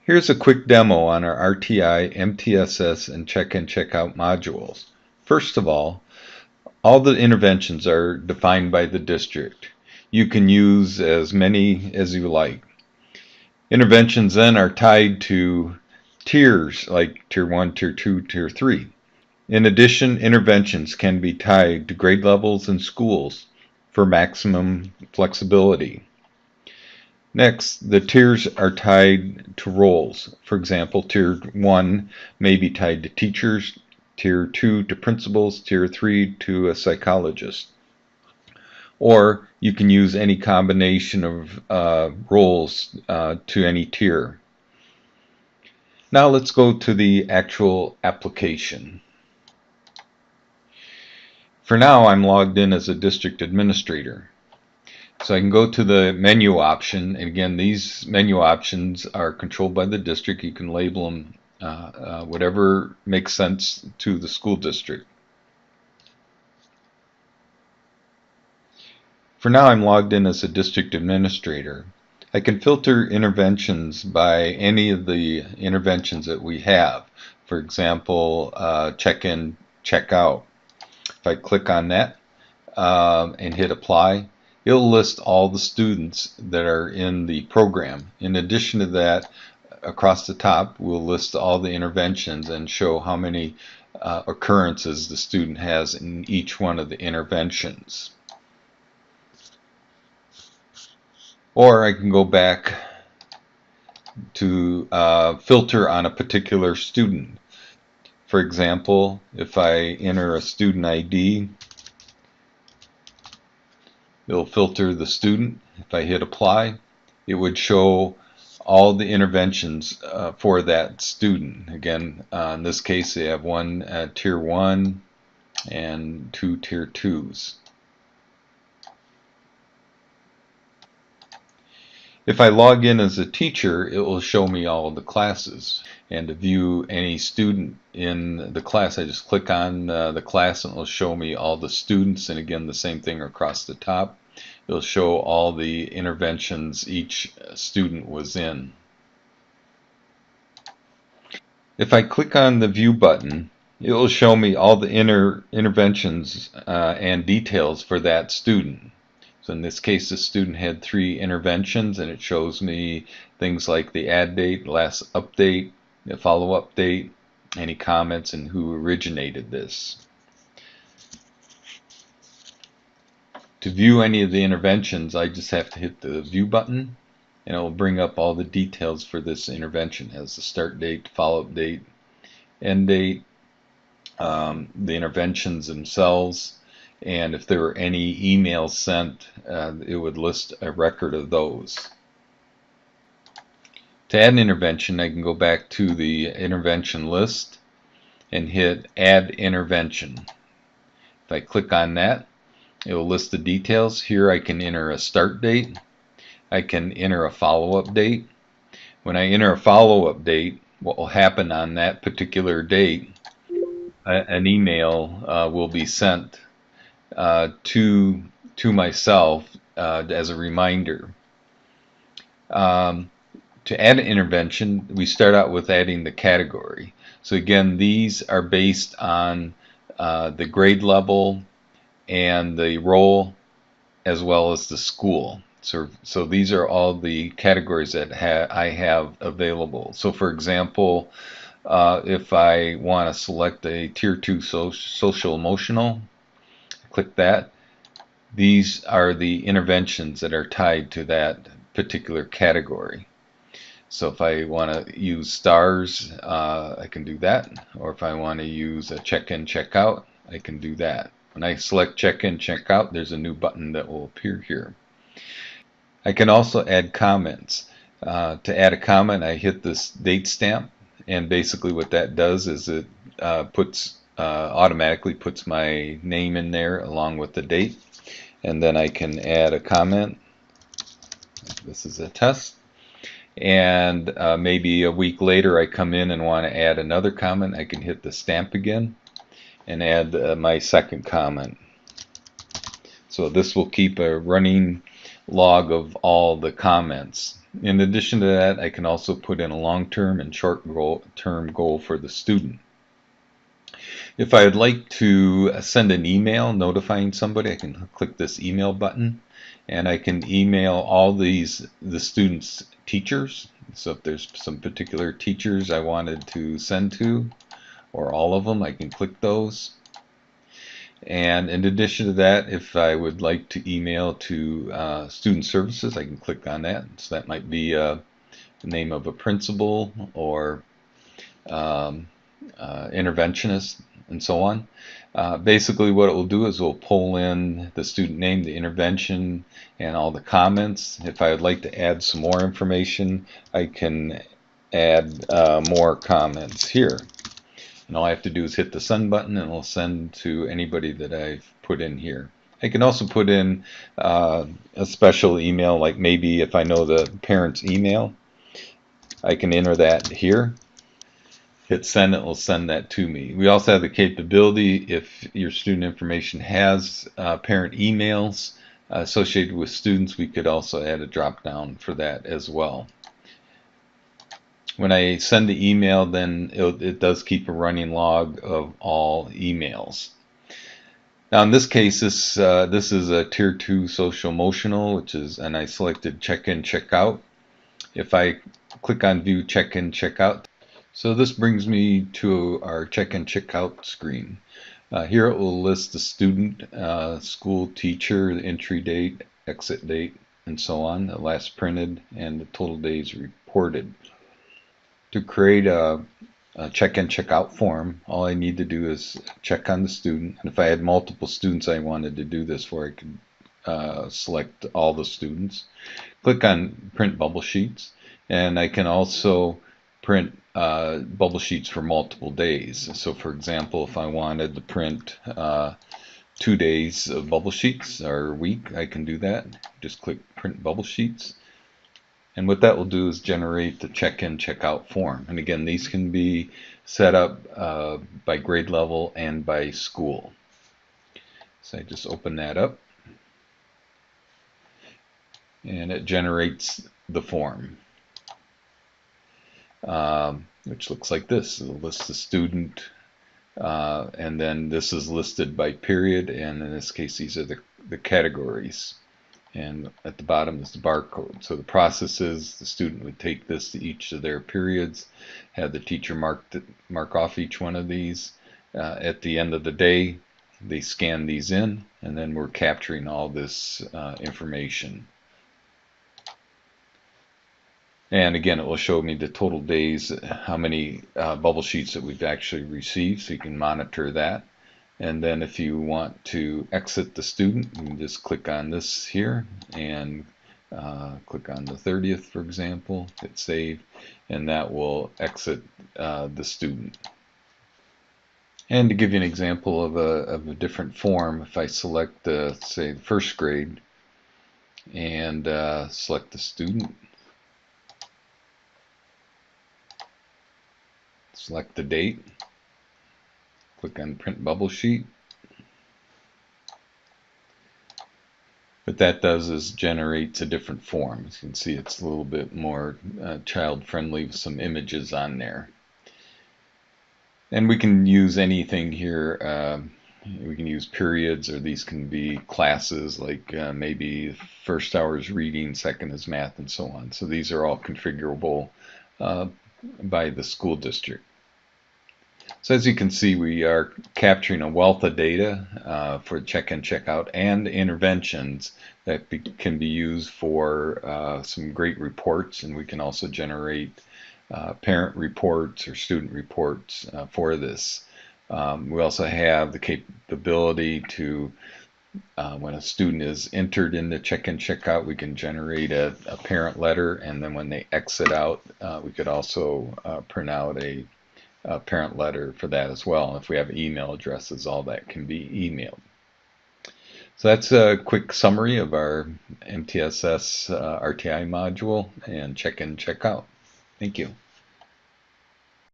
Here's a quick demo on our RtI, MTSS, and check-in, check-out modules. First of all the interventions are defined by the district. You can use as many as you like. Interventions then are tied to tiers like Tier 1, Tier 2, Tier 3. In addition, interventions can be tied to grade levels in schools for maximum flexibility. Next, the tiers are tied to roles. For example, Tier 1 may be tied to teachers, Tier 2 to principals, Tier 3 to a psychologist. Or you can use any combination of roles to any tier. Now let's go to the actual application. For now, I'm logged in as a district administrator. So I can go to the menu option, and again, these menu options are controlled by the district. You can label them whatever makes sense to the school district. For now, I'm logged in as a district administrator. I can filter interventions by any of the interventions that we have. For example, check-in, check-out. If I click on that and hit apply, it'll list all the students that are in the program. In addition to that, across the top, we'll list all the interventions and show how many occurrences the student has in each one of the interventions. Or I can go back to filter on a particular student. For example, if I enter a student ID, it'll filter the student. If I hit apply, it would show all the interventions for that student. Again, in this case, they have one Tier 1 and 2 Tier 2s. If I log in as a teacher, it will show me all of the classes. And to view any student in the class, I just click on the class and it will show me all the students. And again, the same thing across the top. It'll show all the interventions each student was in. If I click on the View button, it will show me all the interventions and details for that student. So in this case, the student had 3 interventions, and it shows me things like the add date, last update, the follow-up date, any comments, and who originated this. To view any of the interventions, I just have to hit the View button, and it will bring up all the details for this intervention. It has the start date, follow-up date, end date, the interventions themselves, and if there were any emails sent, it would list a record of those. To add an intervention, I can go back to the intervention list and hit Add Intervention. If I click on that, it will list the details. Here I can enter a start date. I can enter a follow-up date. When I enter a follow-up date, what will happen on that particular date, an email will be sent to myself as a reminder. To add an intervention, we start out with adding the category. So again, these are based on the grade level and the role as well as the school. So these are all the categories that I have available. So for example, if I want to select a Tier 2 social emotional, click that. These are the interventions that are tied to that particular category. So if I want to use stars, I can do that. Or if I want to use a check-in, check-out, I can do that. When I select check-in, check-out, there's a new button that will appear here. I can also add comments. To add a comment, I hit this date stamp, and basically what that does is it automatically puts my name in there along with the date, and then I can add a comment. This is a test, and maybe a week later I come in and want to add another comment. I can hit the stamp again and add my second comment. So this will keep a running log of all the comments In addition to that, I can also put in a long-term and short-term goal for the student. If I would like to send an email notifying somebody, I can click this email button, and I can email all the students' teachers. So if there's some particular teachers I wanted to send to, or all of them, I can click those. And in addition to that, if I would like to email to student services, I can click on that. So that might be the name of a principal or um, interventionist and so on. Basically what it will do is we'll pull in the student name, the intervention, and all the comments. If I would like to add some more information, I can add more comments here. And all I have to do is hit the send button and it'll send to anybody that I've put in here. I can also put in a special email, like maybe if I know the parent's email, I can enter that here. Hit send, it will send that to me. We also have the capability, if your student information has parent emails associated with students, we could also add a drop down for that as well. When I send the email, then it does keep a running log of all emails. Now in this case, this is a Tier 2 social emotional, which is, and I selected check-in, check-out. If I click on view check-in, check-out, so this brings me to our check-in, check-out screen. Here it will list the student, school, teacher, the entry date, exit date, and so on, the last printed, and the total days reported. To create a check-in, check-out form, all I need to do is check on the student. And if I had multiple students I wanted to do this for, I could select all the students. Click on print bubble sheets, and I can also print bubble sheets for multiple days. So for example, if I wanted to print 2 days of bubble sheets or a week, I can do that. Just click print bubble sheets. And what that will do is generate the check-in, check-out form. And again, these can be set up by grade level and by school. So I just open that up, and it generates the form, which looks like this. It'll list the student, and then this is listed by period, and in this case, these are the categories. And at the bottom is the barcode. So the process is the student would take this to each of their periods, have the teacher mark off each one of these. At the end of the day, they scan these in, and then we're capturing all this information. And again, it will show me the total days, how many bubble sheets that we've actually received, so you can monitor that. And then if you want to exit the student, you can just click on this here and click on the 30th, for example, hit save, and that will exit the student. And to give you an example of a different form, if I select say the first grade and select the student, select the date, click on print bubble sheet. What that does is generates a different form. As you can see, it's a little bit more child friendly with some images on there. And we can use anything here. We can use periods, or these can be classes, like maybe first hour is reading, second is math, and so on. So these are all configurable by the school district. So as you can see, we are capturing a wealth of data for check-in, check-out, and interventions that can be used for some great reports, and we can also generate parent reports or student reports for this. We also have the capability to, when a student is entered into check-in, check-out, we can generate a parent letter, and then when they exit out, we could also print out a parent letter for that as well. And if we have email addresses, all that can be emailed. So that's a quick summary of our MTSS RtI module and check-in, check-out. Thank you.